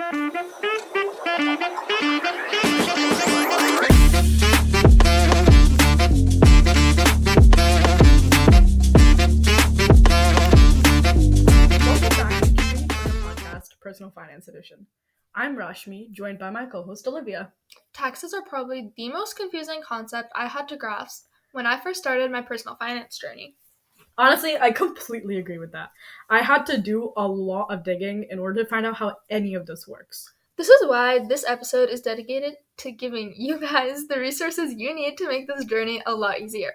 Personal Finance Edition. I'm Rashmi, joined by my co-host Olivia. Taxes are probably the most confusing concept I had to grasp when I first started my personal finance journey. Honestly, I completely agree with that. I had to do a lot of digging in order to find out how any of this works. This is why this episode is dedicated to giving you guys the resources you need to make this journey a lot easier.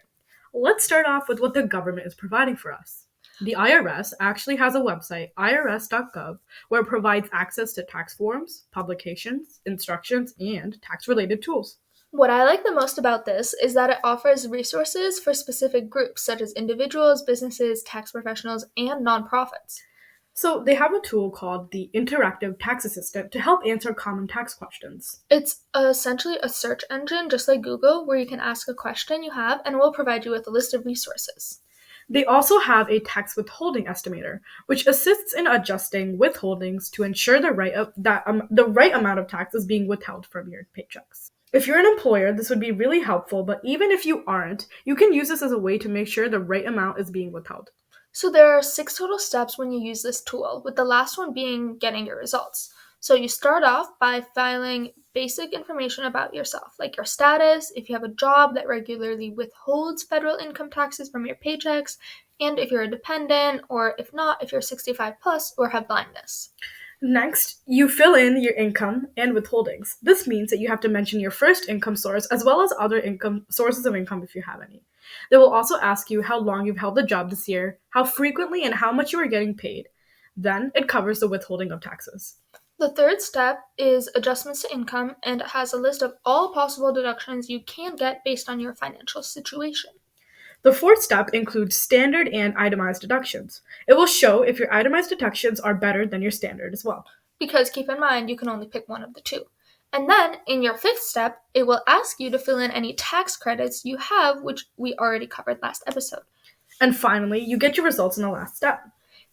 Let's start off with what the government is providing for us. The IRS actually has a website, irs.gov, where it provides access to tax forms, publications, instructions, and tax-related tools. What I like the most about this is that it offers resources for specific groups such as individuals, businesses, tax professionals, and nonprofits. So they have a tool called the Interactive Tax Assistant to help answer common tax questions. It's essentially a search engine just like Google where you can ask a question you have and it will provide you with a list of resources. They also have a tax withholding estimator, which assists in adjusting withholdings to ensure the right amount of tax is being withheld from your paychecks. If you're an employer, this would be really helpful, but even if you aren't, you can use this as a way to make sure the right amount is being withheld. So there are 6 total steps when you use this tool, with the last one being getting your results. So you start off by filing basic information about yourself, like your status, if you have a job that regularly withholds federal income taxes from your paychecks, and if you're a dependent, or if not, if you're 65 plus or have blindness. Next, you fill in your income and withholdings. This means that you have to mention your first income source as well as other sources of income if you have any. They will also ask you how long you've held the job this year, how frequently and how much you are getting paid. Then it covers the withholding of taxes. The third step is adjustments to income, and it has a list of all possible deductions you can get based on your financial situation. The fourth step includes standard and itemized deductions. It will show if your itemized deductions are better than your standard as well. Because keep in mind, you can only pick one of the two. And then, in your fifth step, it will ask you to fill in any tax credits you have, which we already covered last episode. And finally, you get your results in the last step.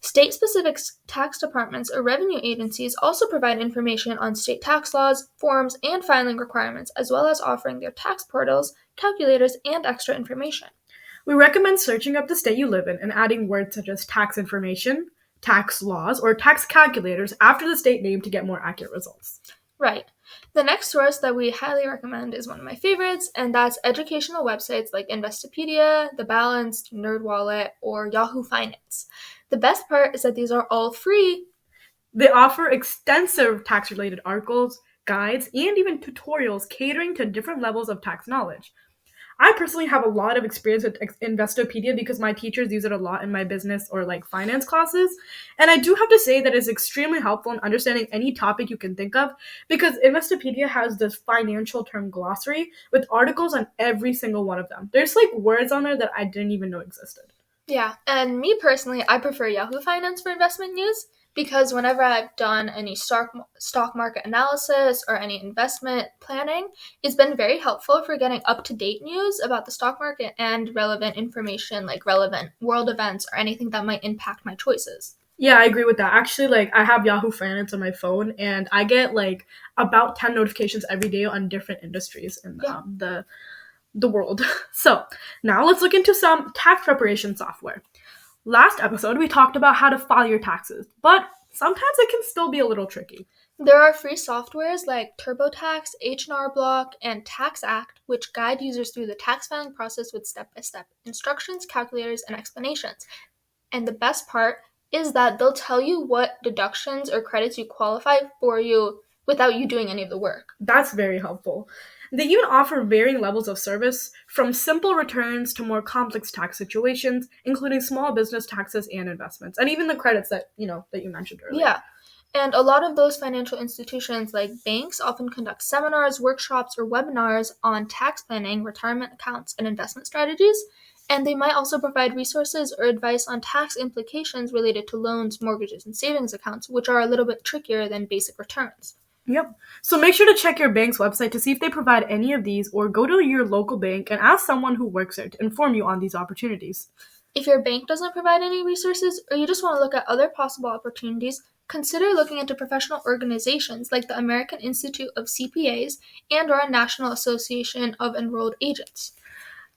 State-specific tax departments or revenue agencies also provide information on state tax laws, forms, and filing requirements, as well as offering their tax portals, calculators, and extra information. We recommend searching up the state you live in and adding words such as tax information, tax laws, or tax calculators after the state name to get more accurate results. Right. The next source that we highly recommend is one of my favorites, and that's educational websites like Investopedia, The Balanced, NerdWallet, or Yahoo Finance. The best part is that these are all free. They offer extensive tax-related articles, guides, and even tutorials catering to different levels of tax knowledge. I personally have a lot of experience with Investopedia because my teachers use it a lot in my business or finance classes. And I do have to say that it's extremely helpful in understanding any topic you can think of because Investopedia has this financial term glossary with articles on every single one of them. There's words on there that I didn't even know existed. Yeah, and me personally, I prefer Yahoo Finance for investment news because whenever I've done any stock market analysis or any investment planning, it's been very helpful for getting up-to-date news about the stock market and relevant information like relevant world events or anything that might impact my choices. Yeah, I agree with that. Actually, I have Yahoo Finance on my phone and I get about 10 notifications every day on different industries in the world. So now let's look into some tax preparation software. Last episode, we talked about how to file your taxes, but sometimes it can still be a little tricky. There are free softwares like TurboTax, H&R Block, and TaxAct, which guide users through the tax filing process with step-by-step instructions, calculators, and explanations. And the best part is that they'll tell you what deductions or credits you qualify for you without you doing any of the work. That's very helpful. They even offer varying levels of service, from simple returns to more complex tax situations, including small business taxes and investments, and even the credits that you mentioned earlier. Yeah, and a lot of those financial institutions like banks often conduct seminars, workshops, or webinars on tax planning, retirement accounts, and investment strategies, and they might also provide resources or advice on tax implications related to loans, mortgages, and savings accounts, which are a little bit trickier than basic returns. Yep. So make sure to check your bank's website to see if they provide any of these, or go to your local bank and ask someone who works there to inform you on these opportunities. If your bank doesn't provide any resources, or you just want to look at other possible opportunities, Consider looking into professional organizations like the American Institute of CPAs and our National Association of Enrolled Agents.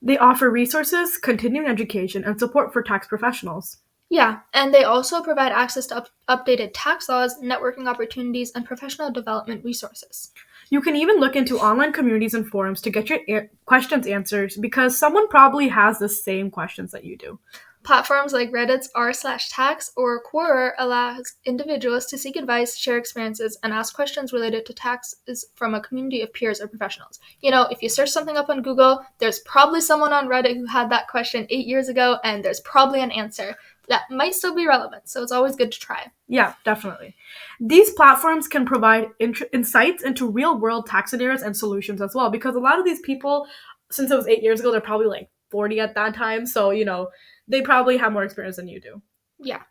They offer resources, continuing education, and support for tax professionals. Yeah, and they also provide access to updated tax laws, networking opportunities, and professional development resources. You can even look into online communities and forums to get your questions answered because someone probably has the same questions that you do. Platforms like Reddit's r/tax or Quora allows individuals to seek advice, share experiences, and ask questions related to taxes from a community of peers or professionals. If you search something up on Google, there's probably someone on Reddit who had that question 8 years ago, and there's probably an answer that might still be relevant, so it's always good to try. Yeah, definitely. These platforms can provide insights into real-world tax scenarios and solutions as well, because a lot of these people, since it was 8 years ago, they're probably like 40 at that time, so, they probably have more experience than you do. Yeah.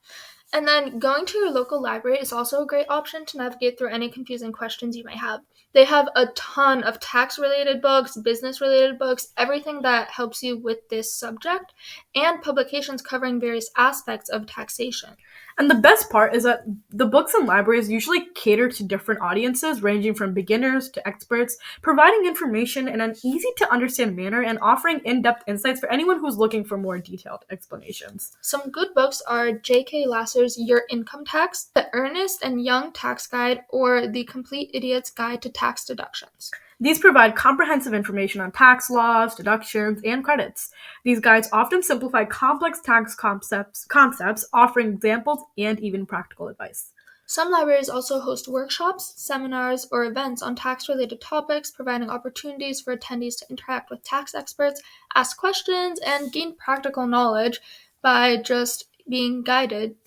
And then going to your local library is also a great option to navigate through any confusing questions you might have. They have a ton of tax-related books, business-related books, everything that helps you with this subject, and publications covering various aspects of taxation. And the best part is that the books and libraries usually cater to different audiences, ranging from beginners to experts, providing information in an easy-to-understand manner and offering in-depth insights for anyone who's looking for more detailed explanations. Some good books are J.K. Lasser's Your Income Tax, The Earnest and Young Tax Guide, or The Complete Idiot's Guide to Tax Deductions. These provide comprehensive information on tax laws, deductions, and credits. These guides often simplify complex tax concepts, offering examples and even practical advice. Some libraries also host workshops, seminars, or events on tax-related topics, providing opportunities for attendees to interact with tax experts, ask questions, and gain practical knowledge by just being guided.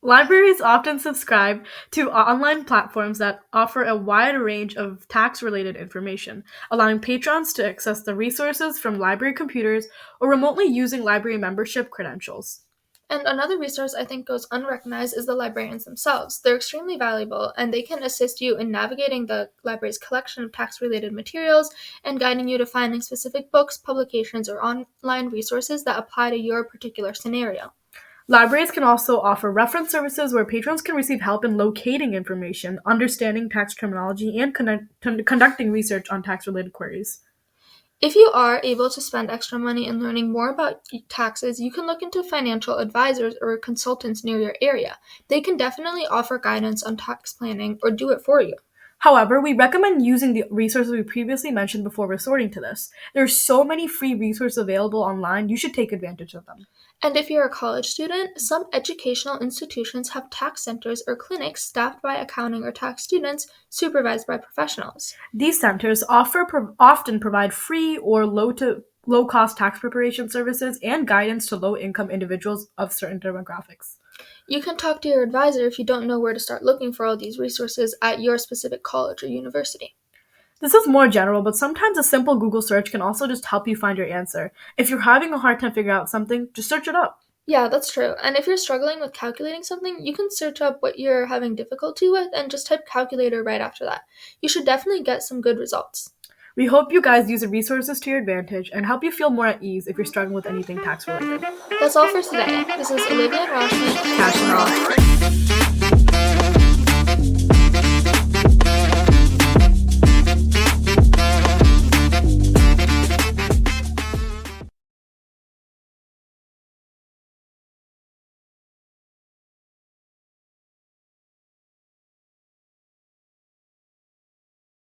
Libraries often subscribe to online platforms that offer a wide range of tax-related information, allowing patrons to access the resources from library computers or remotely using library membership credentials. And another resource I think goes unrecognized is the librarians themselves. They're extremely valuable, and they can assist you in navigating the library's collection of tax-related materials and guiding you to finding specific books, publications, or online resources that apply to your particular scenario. Libraries can also offer reference services where patrons can receive help in locating information, understanding tax terminology, and conducting research on tax-related queries. If you are able to spend extra money in learning more about taxes, you can look into financial advisors or consultants near your area. They can definitely offer guidance on tax planning or do it for you. However, we recommend using the resources we previously mentioned before resorting to this. There are so many free resources available online, you should take advantage of them. And if you're a college student, some educational institutions have tax centers or clinics staffed by accounting or tax students supervised by professionals. These centers often provide free or low-cost tax preparation services and guidance to low-income individuals of certain demographics. You can talk to your advisor if you don't know where to start looking for all these resources at your specific college or university. This is more general, but sometimes a simple Google search can also just help you find your answer. If you're having a hard time figuring out something, just search it up. Yeah, that's true. And if you're struggling with calculating something, you can search up what you're having difficulty with and just type calculator right after that. You should definitely get some good results. We hope you guys use the resources to your advantage and help you feel more at ease if you're struggling with anything tax related. That's all for today. This is Olivia and Rashmi. Cash and Raw.